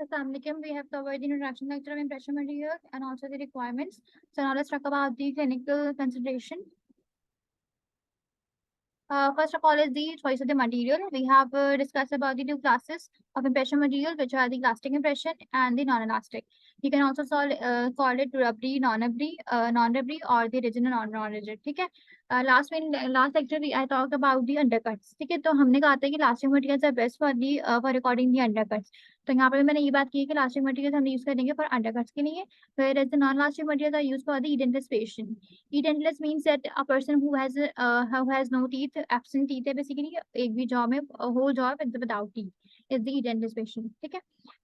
Assalamualaikum. We have covered the introduction lecture of impression materials and also the requirements. So now let's talk about the clinical consideration. First of all is the choice of the material. We have discussed about the two classes of impression material, which are the elastic impression and the non-elastic. You can also call it rubbery, non-rubbery, or the rigid and non-rigid. ठीक है. Last lecture I talked about the undercuts. ठीक है. तो हमने कहा था कि elastic materials are best for recording the undercuts. तो यहाँ पर मैंने ये बात की है कि elastic materials हम यूज करेंगे for undercuts के लिए, whereas the non-elastic materials are used for the edentless patient. Edentless means that a person who has no teeth, absent teeth है basically, एक भी jaw में whole jaw without teeth is the edentless patient. ठीक है.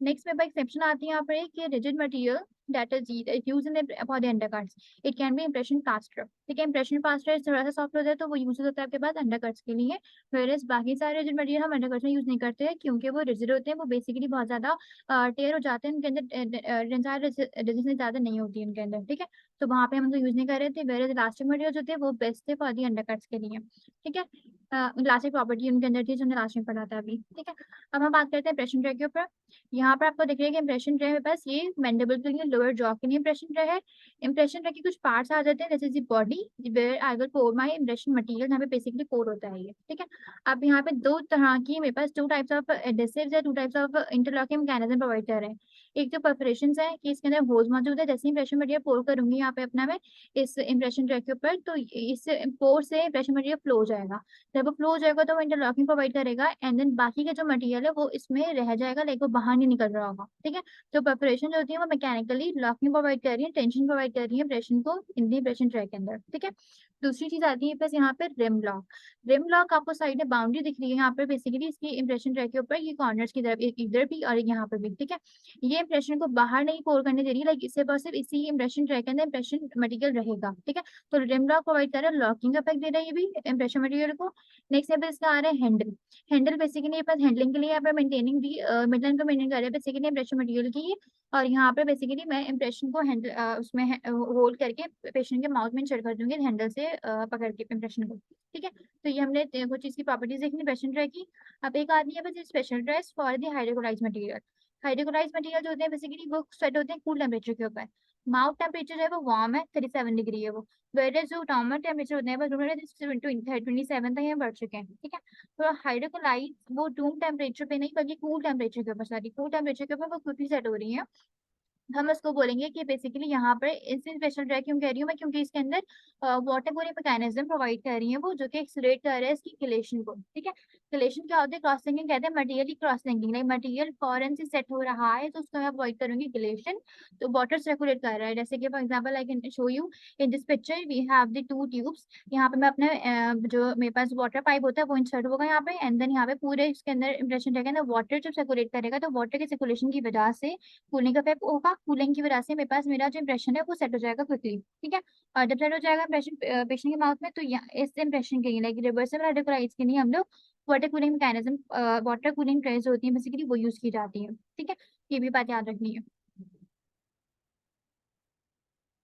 Next में by exception आती है यहाँ पर कि rigid material that is used in the for the undercuts. It can be impression plaster. ठीक है. Impression plaster थोड़ा सा soft होता है तो वो यूज होता है आपके पास undercuts के लिए, whereas बाकी सारे rigid material हम undercuts में यूज नहीं करते हैं क्योंकि वो rigid होते हैं, वो basically बहुत ज्यादा टेयर हो जाते हैं, उनके अंदर टेंसाइल रेजिस्टेंस ज्यादा नहीं होती है उनके अंदर. ठीक है. तो वहां पे हम उनको यूज नहीं कर रहे थे, वेयर इलास्टिक मटेरियल जो थे वो बेस्ट थे फॉर दी अंडरकट्स के लिए. ठीक है. इलास्टिक प्रॉपर्टी उनके अंदर थी जो हमने लास्ट में पढ़ा था अभी. ठीक है. अब हम बात करते हैं इम्प्रेशन ट्रे के ऊपर. यहाँ पर आपको दिख रहा है कि इम्प्रेशन ट्रे में बस ये मैंडिबल के लिए, लोअर जॉ के लिए इम्प्रेशन ट्रे है. इम्प्रेशन ट्रे के कुछ पार्ट्स आ जाते हैं जैसे the body where I will pour my impression material, यहाँ पे बेसिकली पोर होता है ये. ठीक है. अब यहाँ पे दो तरह की मेरे पास टू टाइप्स ऑफ एडेसिव्स है, two types of interlocking mechanism provide कर रहे हैं. एक तो परफोरेशन है कि इसके अंदर होल्स मौजूद है. जैसे इम्प्रेशन मटेरियल पोर करूंगी यहाँ पे अपना मैं इस इम्प्रेशन ट्रैक के ऊपर, तो इस पोर से इम्प्रेशन मटेरियल फ्लो हो जाएगा. जब वो फ्लो हो जाएगा तो वो इंटरलॉकिंग प्रोवाइड करेगा एंड देन बाकी का जो मटेरियल है वो इसमें रह जाएगा, लाइक वो बाहर नहीं निकल रहा होगा. ठीक है. तो परफोरेशन जो होती है वो मैकेनिकली लॉकिंग प्रोवाइड कर रही है, टेंशन प्रोवाइड कर रही है इम्प्रेशन को इन दी इम्प्रेशन ट्रैक के अंदर. ठीक है. दूसरी चीज आती है बस यहाँ पे रिम लॉक. रिम लॉक आपको साइड में बाउंड्री दिख रही है यहाँ पर बेसिकली इसकी इम्प्रेशन ट्रैक के ऊपर, ये कॉर्नर्स की तरफ इधर भी और यहाँ पर भी. ठीक है. ये इम्प्रेशन को बाहर नहीं पोर करने दे रही, लाइक इससे बस सिर्फ इसी इम्प्रेशन ट्रैक के अंदर इम्प्रेशन मटेरियल रहेगा. ठीक है. तो रिम लॉक प्रोवाइड कर रहा है, लॉकिंग इफेक्ट दे रहा है ये भी इम्प्रेशन मटेरियल को. नेक्स्ट यहाँ पे इसका आ रहा है हैंडल. हैंडल बेसिकली हैंडलिंग के लिए यहाँ पे मेंटेनिंग दी मिडलाइन को मेंटेन कर रहे हैं बेसिकली इम्प्रेशन मटेरियल की. और यहाँ पे बेसिकली मैं इम्प्रेशन को हैंडल उसमें होल्ड करके पेशेंट के माउथ में इंसर्ट कर दूंगी हैंडल से पकड़ के इम्प्रेशन को. ठीक है. तो ये हमने कुछ चीज की प्रॉपर्टीज देखनी इम्प्रेशन ट्रे की. अब एक आती है बस special dress for the hydrocolloid material. Hydrocolloid material जो होते हैं बेसिकली वो सेट होते हैं कूल टेम्परेचर के ऊपर. माउथ टेम्परेचर है वो वार्म है, 37 डिग्री है वो, वेयर जो नॉर्मल टेम्परेचर होते हैं वो 27 तक यहाँ बढ़ चुके हैं. ठीक है. तो हाइड्रोकोलाइड वो रूम टेम्परेचर पे नहीं बल्कि कूल टेम्परेचर के ऊपर, सॉरी कूल टेम्परेचर के ऊपर वो क्विकली सेट हो रही है. हम इसको बोलेंगे कि बेसिकली यहाँ पर इसे स्पेशल ड्राई क्यों कह रही हूँ मैं, क्योंकि इसके अंदर वाटर कूलिंग मैकेनिज्म प्रोवाइड कर रही है वो, जो कि एक्सलरेट कर रहा है इसकी किलेशन को. ठीक है. किलेशन क्या होता है, क्रॉस लिंकिंग कहते हैं, मटेरियल की cross linking, like material foreign से सेट हो रहा है तो उसको मैं अवॉइड करूंगी किलेशन. तो वाटर सर्कुलेट कर रहा है, जैसे कि for example I can show you in this picture we have the two tubes. यहाँ पे मैं अपने जो मेरे पास वाटर पाइप होता है वो इंसर्ट होगा यहाँ पे एंड देन यहाँ पे पूरे इसके अंदर इंप्रेशन रहेगा. वाटर जब सर्कुलेट करेगा तो वाटर के सर्कुलेशन की वजह से कूलिंग का इफेक्ट होगा, कूलिंग की वजह से मेरे पास मेरा जो इंप्रेशन है वो सेट हो जाएगा क्विकली. ठीक है. और जब सेट हो जाएगा इंप्रेशन पेशेंट के माउथ में, तो इस इंप्रेशन के लिए लाइक रिवर्सिबल हाइड्रोकोलाइड्स के लिए हम लोग water cooling mechanism, water cooling trace होती है बेसिकली वो यूज की जाती है. ठीक है. ये भी बात याद रखनी है.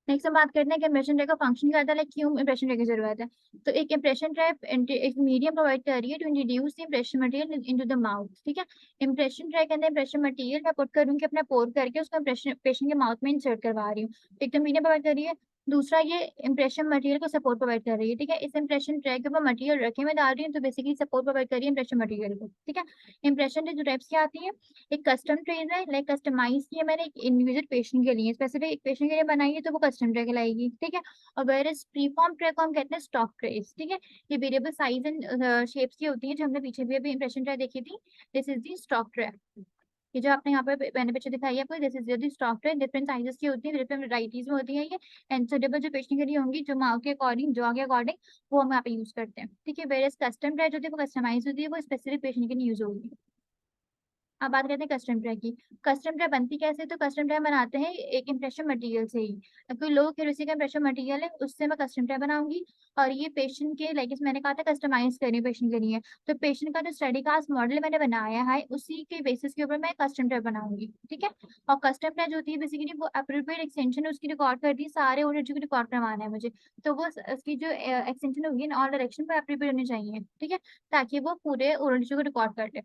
नेक्स्ट हम बात करते हैं कि इम्प्रेशन ट्रे का फंक्शन क्या होता है, क्यों इम्प्रेशन ट्रे की जरूरत है. तो एक इम्प्रेशन ट्रे एक मीडियम प्रोवाइड कर रही है to introduce the impression material into the mouth. ठीक है. इम्प्रेशन ट्रे के अंदर इम्प्रेशन मटेरियल मैं पुट करूंगी अपना पोर करके उसको इम्प्रेशन पेशेंट के माउथ में इंसर्ट करवा रही हूँ. एक तो मीडियम प्रोवाइड कर रही है, दूसरा ये इम्प्रेशन मटेरियल को सपोर्ट प्रोवाइड कर रही है. ठीक है. इस इम्प्रेशन ट्रे के ऊपर मटेरियल रखे मैं डाल रही हूँ तो बेसिकली सपोर्ट प्रोवाइड कर रही है इम्प्रेशन मटेरियल को. ठीक है. इम्प्रेशन ट्रे जो टाइप्स की आती है, एक कस्टम ट्रेज है, लाइक कस्टमाइज की है मैंने एक इंडिविजुअल पेशेंट के लिए, स्पेसिफिक एक पेशेंट के लिए बनाई है तो वो कस्टम ट्रे कहलाएगी. ठीक है. और वेयर इज प्रीफॉर्म ट्रे को हम कहते हैं स्टॉक ट्रेस. ठीक है. ये वेरिएबल साइज एंड शेप्स की होती है जो हमने पीछे भी अभी इंप्रेशन ट्रे देखी थी. This is the stock tray. ये जो आपने यहाँ पे मैंने पीछे दिखाई है आपको, this is the stock tray. Different sizes की होती है, डिफरेंट वैराइटीज में होती है ये, एंड सुटेबल जो पेशेंट के लिए होंगी जो माँ के अकॉर्डिंग जॉ के अकॉर्डिंग वो हम यहाँ पे यूज करते हैं. ठीक है. वेयर इज कस्टम ट्रे जो होती है वो कस्टमाइज होती है, वो स्पेसिफिक पेशेंट के लिए यूज होगी. अब बात करते हैं कस्टम ट्रे की. कस्टम ट्रे बनती कैसे, तो कस्टम ट्रे बनाते हैं एक इंप्रेशन मटेरियल से ही. कोई लो एक्यूरेसी का इंप्रेशन मटेरियल है उससे मैं कस्टम ट्रे बनाऊंगी, और ये पेशेंट के लाइक मैंने कहा था कस्टमाइज करिए पेशेंट के लिए, तो पेशेंट का जो स्टडी कास्ट मॉडल मैंने बनाया है उसी के बेसिस के ऊपर मैं कस्टम ट्रे बनाऊंगी. ठीक है. और कस्टम ट्रे जो होती है बेसिकली वो अप्रोप्रिएट एक्सटेंशन उसकी रिकॉर्ड करती है, सारे ऑर्डर जो रिकॉर्ड करवाना है मुझे, तो वो उसकी जो एक्सटेंशन होगी इन ऑल डायरेक्शन पर अप्रोप्रिएट होनी चाहिए. ठीक है. ताकि वो पूरे ऑर्डर को रिकॉर्ड कर ले.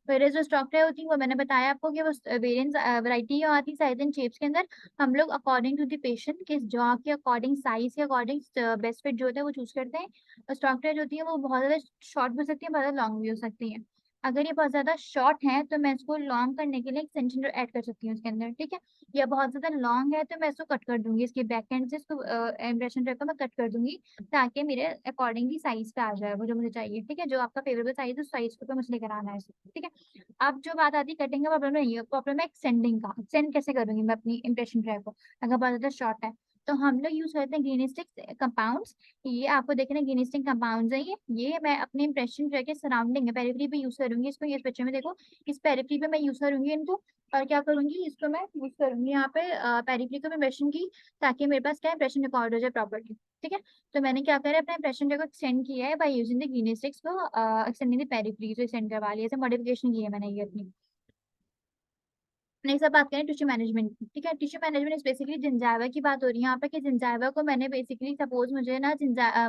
फिर जो स्टॉक ट्रे होती है वो मैंने बताया आपको कि वो वेरिएंस वैरायटी आती है साइज एंड शेप्स के अंदर। हम लोग अकॉर्डिंग टू द पेशेंट के जॉ के अकॉर्डिंग साइज के अकॉर्डिंग बेस्ट फिट जो होता है वो चूज करते हैं। स्टॉक ट्रे जो होती है वो बहुत ज्यादा शॉर्ट भी हो सकती है, बहुत ज्यादा लॉन्ग भी हो सकती है। अगर ये बहुत ज्यादा शॉर्ट है तो मैं इसको लॉन्ग करने के लिए एक्सटेंशन ऐड कर सकती हूँ इसके अंदर, ठीक है। या बहुत ज्यादा लॉन्ग है तो मैं इसको कट कर दूंगी, इसके बैक एंड से इसको इम्प्रेशन ट्रे को मैं कट कर दूंगी, ताकि मेरे अकॉर्डिंगली साइज पे आ जाए वो जो मुझे चाहिए, ठीक है। जो आपका फेवरेबल साइज है उस साइज को मुझे लेकर आना है इसको, ठीक है। अब जो बात आती है कटिंग का प्रॉब्लम नहीं है, प्रॉब्लम है एक्सटेंडिंग का। एक्सटेंड कैसे करूंगी मैं अपनी इम्प्रेशन ट्रे को अगर बहुत ज्यादा शॉर्ट है? तो हम लोग यूज करते हैं ग्रीनिस्टिक कंपाउंड्स। ये आपको देखना ग्रीनिस्टिक कंपाउंड्स है, ये मैं अपने इम्प्रेशन ट्रे के सराउंडिंग है पेरिफेरी पे यूज करूंगी इसको। ये इस पिक्चर में देखो, इस पेरिफेरी पे मैं यूज करूंगी इनको। और क्या करूंगी, इसको मैं यूज करूंगी यहाँ पे पेरिफेरी को इम्प्रेशन की, ताकि मेरे पास क्या इम्प्रेशन रिकॉर्ड हो जाए प्रॉपर्ली, ठीक है। तो मैंने क्या करा अपना इम्प्रेशन को एक्सटेंड किया है बाय यूजिंग द ग्रीनिस्टिक्स को, एक्सटेंडिंग द पेरिफेरी, तो एक्सटेंड करवा लिया, ऐसे मॉडिफिकेशन की है मैंने ये अपनी। नेक्स्ट अब बात करें टिश्यू मैनेजमेंट की, ठीक है। टिश्यू मैनेजमेंट बेसिकली जिंजाइवा की बात हो रही है यहाँ पे कि जिंजाइवा को मैंने बेसिकली सपोज मुझे ना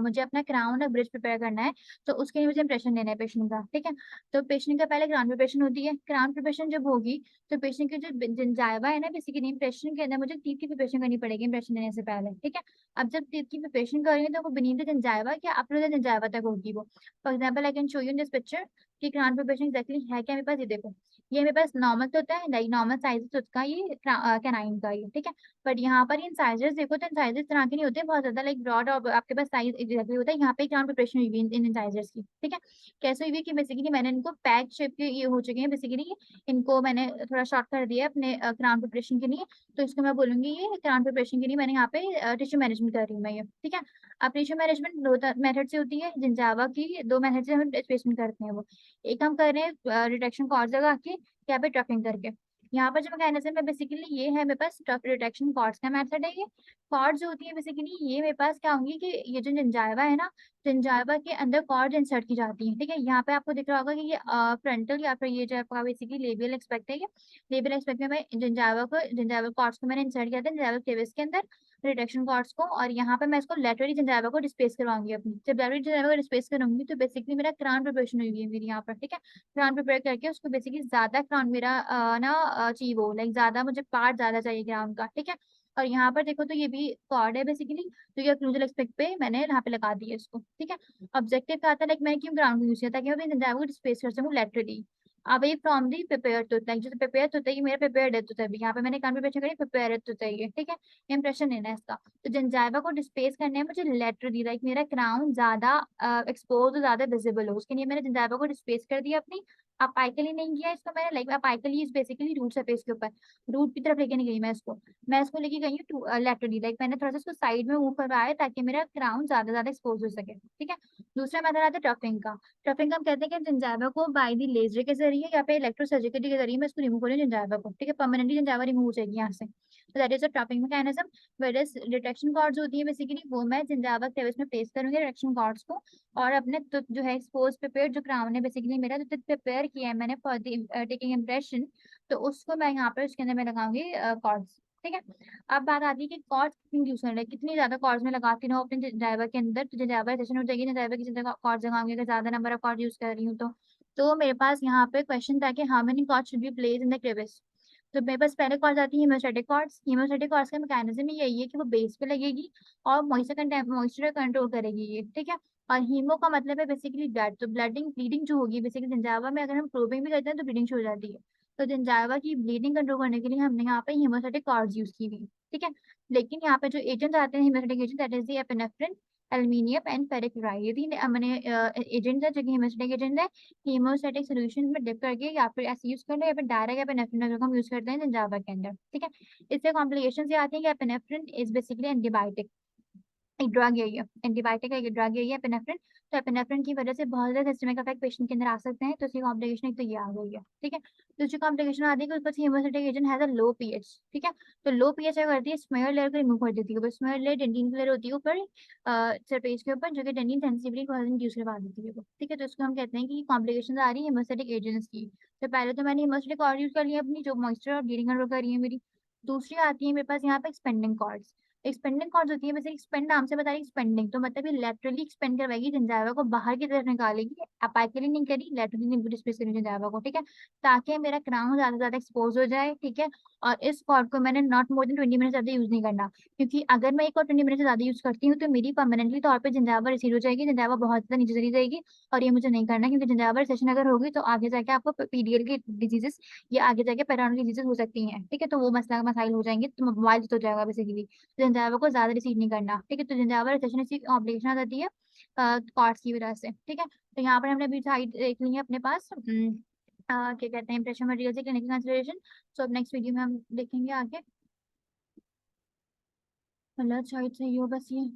मुझे अपना क्राउन और ब्रिज प्रिपेयर करना है, तो उसके लिए मुझे इंप्रेशन देना है पेशेंट का, ठीक है। तो पेशेंट का पहले क्राउन प्रिपरेशन होती है। क्राउन प्रिपरेशन जब होगी तो पेशेंट की जो जिंजाइवा है ना, बेसिकली इंप्रेशन के अंदर मुझे टीथ की प्रिपरेशन करनी पड़ेगी इंप्रेशन देने से पहले, ठीक है। अब जब टीथ की प्रिपरेशन करेंगे तो वो beneath the जिंजाइवा क्या अपर जिंजाइवा तक होगी वो। For example I can show you in this picture कि क्राउन प्रिपरेशन एक्जैक्टली है क्या मेरे पास, ये देखो। ये मेरे पास नॉर्मल तो होता है, लाइक नॉर्मल साइज होता है ये कैनाइन का ये, ठीक है। बट यहाँ पर इन साइजेस देखो तो इन साइजेस तरह के नहीं होते बहुत ज्यादा, लाइक ब्रॉड और आपके पास साइज एग्जैक्टली होता है। यहाँ पे क्राउन प्रिपरेशन हुई हुई इन साइजेस की, ठीक है। कैसे हुई हुई कि बेसिकली मैंने इनको पैक शेप के ये हो चुके हैं बेसिकली, इनको मैंने थोड़ा शॉर्ट कर दिया अपने क्राउन प्रिपरेशन के लिए। तो इसको मैं बोलूंगी ये क्राउन प्रिपरेशन के लिए मैंने यहाँ पे टिश्यू मैनेजमेंट कर रही हूँ मैं ये, ठीक है। अब टिश्यू मैनेजमेंट दो मेथड से होती है, जिंजावा की दो मेथड से हम स्पेसमेंट करते हैं वो। एक हम कर रहे हैं रिडक्शन कॉर्ड लगा के, यहाँ पे ट्रफिंग करके। यहाँ पर जो मैकेनिज्म है बेसिकली ये है मेरे पास ट्रफ रिडक्शन कॉर्ड्स का मेथड है ये। कॉर्ड्स जो होती है बेसिकली ये मेरे पास क्या होंगी कि ये जो जिंजाइवा है ना, जिंजाइवा के अंदर कॉर्ड इंसर्ट की जाती है, ठीक है। यहाँ पे आपको दिख रहा होगा कि ये फ्रंटल या फिर ये जो आपका बेसिकली लेबियल एक्सपेक्ट है, ये लेबियल एक्सपेक्ट में मैं जिंजाइवा कॉर्ड्स को मैंने इंसर्ट किया था जिंजाइवा क्लेविस के अंदर, रिडक्शन कॉर्ड्स को। और यहाँ पे मैं इसको लेटरली जिंजाइवा को डिस्प्लेस करवाऊंगी अपनी। जब लेटरली जिंजाइवा को डिस्प्लेस करूंगी तो बेसिकली मेरा क्राउन प्रिपरेशन हुई है मेरी यहाँ पर, ठीक है। क्राउन प्रिपेयर करके उसको बेसिकली ज्यादा क्राउन मेरा चाहिए वो, लाइक ज्यादा मुझे पार्ट ज्यादा चाहिए क्राउन का, ठीक है। और यहाँ पर देखो तो ये भी कॉर्ड है बेसिकली, तो ये क्रूजल एक्सपेक्ट पे मैंने यहाँ पे लगा दिया इसको, ठीक है। ऑब्जेक्टिव क्या था, लाइक मैंने क्यों ग्राउंड को यूज किया, ताकि मैं अपने जिंजाइवा को डिस्प्लेस कर सकूँ लेटरली। अब ये फ्रॉम दी प्रिपेयर तो लाइक जो प्रिपेयर होता है ये मेरा प्रिपेयर्ड है, तो तभी यहाँ पे मैंने कान प्रिपरेशन करी प्रिपेयर तो चाहिए, ठीक है। इंप्रेशन लेना है इसका। तो जिंजाइवा को डिस्प्लेस करने में मुझे लेटरली, लाइक मेरा क्राउन ज्यादा एक्सपोज हो, ज्यादा विजिबल हो, उसके लिए मैंने जिंजाइवा को डिस्प्लेस कर दिया अपनी। अपाइकली नहीं किया इसको मैंने, like apically is basically root surface के ऊपर, रूट की तरफ लेके नहीं गई मैं इसको लेके गई हूँ लेटरली, लाइक मैंने थोड़ा सा इसको साइड में मूव करवाया ताकि मेरा क्राउन ज्यादा ज्यादा एक्सपोज हो सके, ठीक है। दूसरा मेथड आता है टफिंग का। टफिंग हम कहते हैं कि जिंजाइवा को बाय द लेजर के जरिए या फिर इलेक्ट्रोसर्जिकली के जरिए मैं इसको रिमूव करूँ जिंजाइवा को, ठीक है। परमानेंटली जिंजाइवा रिमूव हो जाएगी यहाँ से, तो that is a tucking mechanism. Whereas detection cords होती है बेसिकली वो मैं जिंजाइवा क्लेविस में प्लेस करूंगी डिटेक्शन कॉर्ड्स को, और अपने जो है एक्सपोज प्रिपेयर जो क्राउन है बेसिकली मेरा जो प्रिपेयर किया है मैंने फॉर टेकिंग इम्प्रेशन, तो उसको मैं यहाँ पे उसके अंदर मैं लगाऊंगी कॉर्ड्स, ठीक है। अब बात आती है कि कॉर्ड्स कितनी यूज करना है, कितनी ज्यादा कॉर्ड्स में लगाती हूँ अपने ड्राइवर के अंदर, तो ड्राइवर सेशन हो जाएगी ड्राइवर की जगह कॉर्ड्स लगाऊंगी अगर ज्यादा नंबर ऑफ कॉर्ड यूज कर रही हूँ तो मेरे पास यहाँ पे क्वेश्चन था कि how many cords should be place in the crevice. तो मेरे पास पहले कॉर्ड्स आती है हीमोस्टैटिक कॉर्ड्स। हीमोस्टैटिक कॉर्ड्स का मैकेनिज्म यही है कि वो बेस पे लगेगी और मॉइस्चर कंट्रोल करेगी ये, ठीक है। और हीमो का मतलब है बेसिकली ब्लड, तो ब्लीडिंग जो होगी बेसिकली जिंजाइवा में अगर हम प्रोबिंग भी करते हैं तो ब्लीडिंग शुरू हो जाती है। तो जिंजाइवा की ब्लीडिंग कंट्रोल करने के लिए हमने यहाँ पे हीमोस्टैटिक कॉर्ड्स यूज की हुई, ठीक है। लेकिन यहाँ पे जो एजेंट आते हैं hemostatic agent, that is the epinephrine, aluminium and ferric chloride, ये तीन मैंने एजेंट है जो कि हीमोस्टैटिक एजेंट है। हीमोस्टैटिक सॉल्यूशन में डिप करके या फिर ऐसे यूज कर लो या फिर डायरेक्ट एपिनेफ्रिन हम यूज करते हैं जिंजाइवा के अंदर, ठीक है। इससे कॉम्प्लिकेशन ये आती है कि एपिनेफ्रिन इज बेसिकली एंटीबायोटिक, एक ड्रग यही है, एंटीबायोटिक का एक ड्रग यही है एपिनेफ्रिन। तो एपिनेफ्रिन की वजह से बहुत ज्यादा सिस्टमिक इफेक्ट पेशेंट के अंदर आ सकते हैं, तो इसकी कॉम्प्लिकेशन एक तो ये आ गई है, ठीक है। दूसरी कॉम्प्लिकेशन आती है कि उसके haemostatic agent has a low pH, ठीक है। तो लो पीएच क्या करती है, स्मेयर लेयर को रिमूव कर देती है, स्मेयर लेयर डेंटिन लेयर होती है ऊपर सरफेस के ऊपर, जो कि डेंटिन सेंसिटिविटी को इंड्यूस करवा देती है वो, ठीक है। तो इसको हम कहते हैं कि कॉम्प्लिकेशन आ रही है हीमोस्टैटिक एजेंट्स की। तो पहले तो मैंने हीमोस्टैटिक कॉर्ड यूज कर लिया अपनी जो मॉइस्चर और ब्लीडिंग कंट्रोल कर रही है मेरी। दूसरी आती है मेरे पास यहाँ पे एक्सपेंडिंग कॉर्ड्स। एक्सपेंडिंग कॉर्ड्स होती है, वैसे एक्सपेंड नाम से बता रही एक्सपेंडिंग, तो मतलब ये लेटरली एक्सपेंड करवाएगी, जंजावा को बाहर की तरफ निकालेगी, अपाइकली नहीं करी, लेटरली डिस्प्लेस करेगी जंजावा को, ठीक है, ताकि मेरा क्राउन ज्यादा से ज्यादा एक्सपोज हो जाए, ठीक है। और इस कॉर्ड को मैंने नॉट मोर देन 20 मिनट ज्यादा यूज नहीं करना, क्योंकि अगर मैं एक और 20 मिनट से ज्यादा यूज करती हूँ तो मेरी परमानेंटली तौर पर जंजावा रिसीव हो जाएगी, जंजावा बहुत ज्यादा नीचे चली जाएगी, और ये मुझे नहीं करना, क्योंकि जंजावा रिसेशन अगर होगी तो आगे जाके आपको पीडीएल की डिजीजेस या आगे जाके पेरानल डिजीजेस हो सकती हैं, ठीक है, तो वो मसला मसाइल हो जाएंगे, तो मोबाइल हो जाएगा बेसिकली। जंजावा को ज्यादा रिसीव नहीं करना, ठीक है, तो जंजावा रिसेशन ऐसी ऑब्लिगेशन आ जाती है कॉर्ड्स की वजह से, ठीक है। तो यहाँ पर हमने अभी साइड देख ली है अपने पास, क्या कहते हैं, इंप्रेशन मटेरियल से क्लिनिकल कंसिडरेशन। सो अब नेक्स्ट वीडियो में हम देखेंगे आगे। मतलब साइड से ही हो बस ये।